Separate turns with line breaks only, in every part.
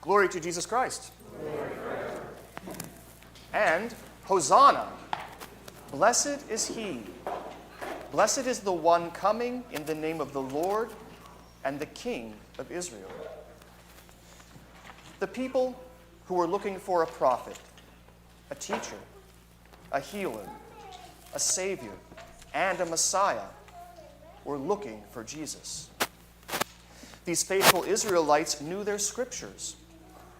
Glory to Jesus Christ. And Hosanna. Blessed is he. Blessed is the one coming in the name of the Lord and the King of Israel. The people who were looking for a prophet, a teacher, a healer, a savior, and a Messiah were looking for Jesus. These faithful Israelites knew their scriptures,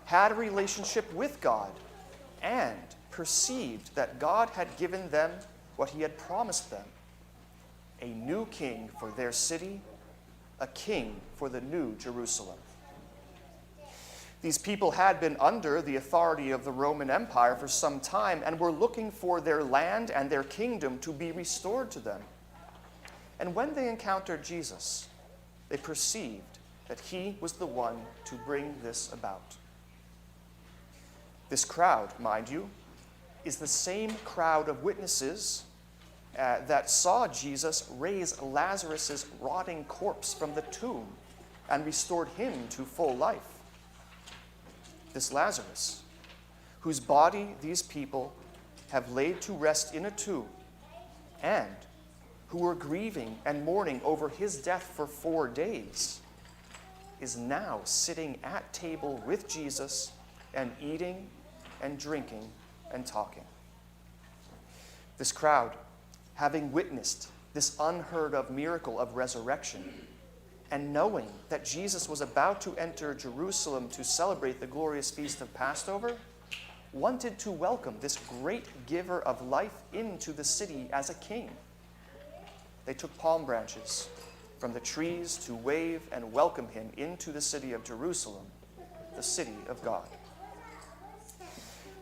had a relationship with God, and perceived that God had given them what he had promised them: a new king for their city, a king for the new Jerusalem. These people had been under the authority of the Roman Empire for some time and were looking for their land and their kingdom to be restored to them. And when they encountered Jesus, they perceived that he was the one to bring this about. This crowd, mind you, is the same crowd of witnesses that saw Jesus raise Lazarus' rotting corpse from the tomb and restored him to full life. This Lazarus, whose body these people have laid to rest in a tomb, and who were grieving and mourning over his death for 4 days, is now sitting at table with Jesus and eating and drinking and talking. This crowd, having witnessed this unheard of miracle of resurrection, and knowing that Jesus was about to enter Jerusalem to celebrate the glorious feast of Passover, wanted to welcome this great giver of life into the city as a king. They took palm branches from the trees to wave and welcome him into the city of Jerusalem, the city of God.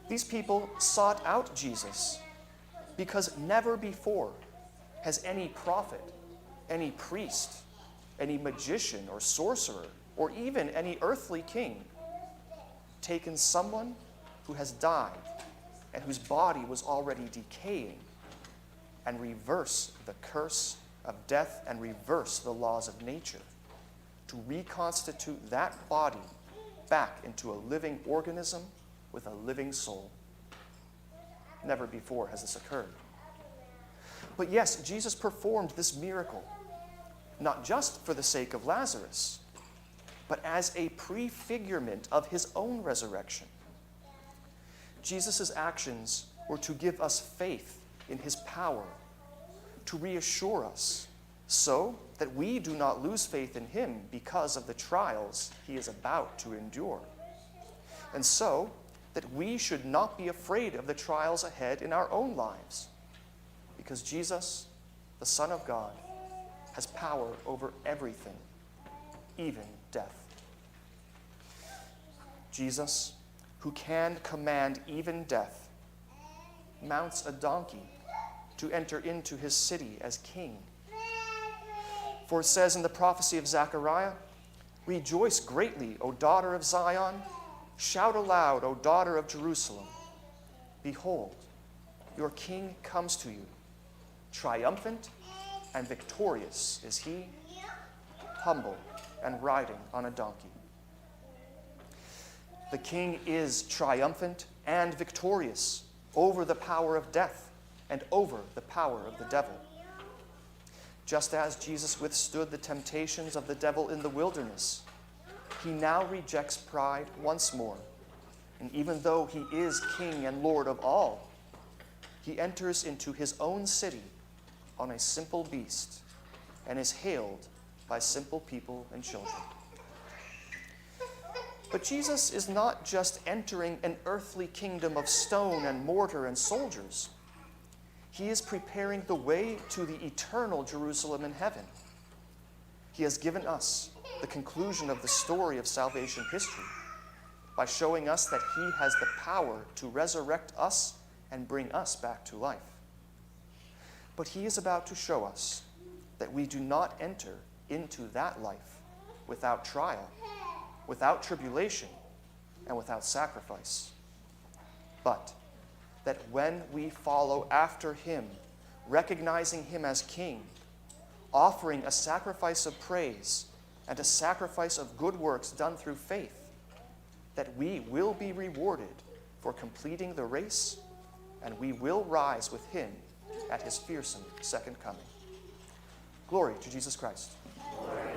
These people sought out Jesus because never before has any prophet, any priest, any magician or sorcerer, or even any earthly king taken someone who has died and whose body was already decaying and reverse the curse of death and reverse the laws of nature, to reconstitute that body back into a living organism with a living soul. Never before has this occurred. But yes, Jesus performed this miracle, not just for the sake of Lazarus, but as a prefigurement of his own resurrection. Jesus' actions were to give us faith in his power, to reassure us, so that we do not lose faith in him because of the trials he is about to endure, and so that we should not be afraid of the trials ahead in our own lives, because Jesus, the Son of God, has power over everything, even death. Jesus, who can command even death, mounts a donkey to enter into his city as king. For it says in the prophecy of Zechariah, "Rejoice greatly, O daughter of Zion. Shout aloud, O daughter of Jerusalem. Behold, your king comes to you. Triumphant and victorious is he, humble and riding on a donkey." The king is triumphant and victorious over the power of death and over the power of the devil. Just as Jesus withstood the temptations of the devil in the wilderness, he now rejects pride once more. And even though he is king and Lord of all, he enters into his own city on a simple beast and is hailed by simple people and children. But Jesus is not just entering an earthly kingdom of stone and mortar and soldiers. He is preparing the way to the eternal Jerusalem in heaven. He has given us the conclusion of the story of salvation history by showing us that he has the power to resurrect us and bring us back to life. But he is about to show us that we do not enter into that life without trial, without tribulation, and without sacrifice. But that when we follow after him, recognizing him as king, offering a sacrifice of praise and a sacrifice of good works done through faith, that we will be rewarded for completing the race, and we will rise with him at his fearsome second coming. Glory to Jesus Christ.
Glory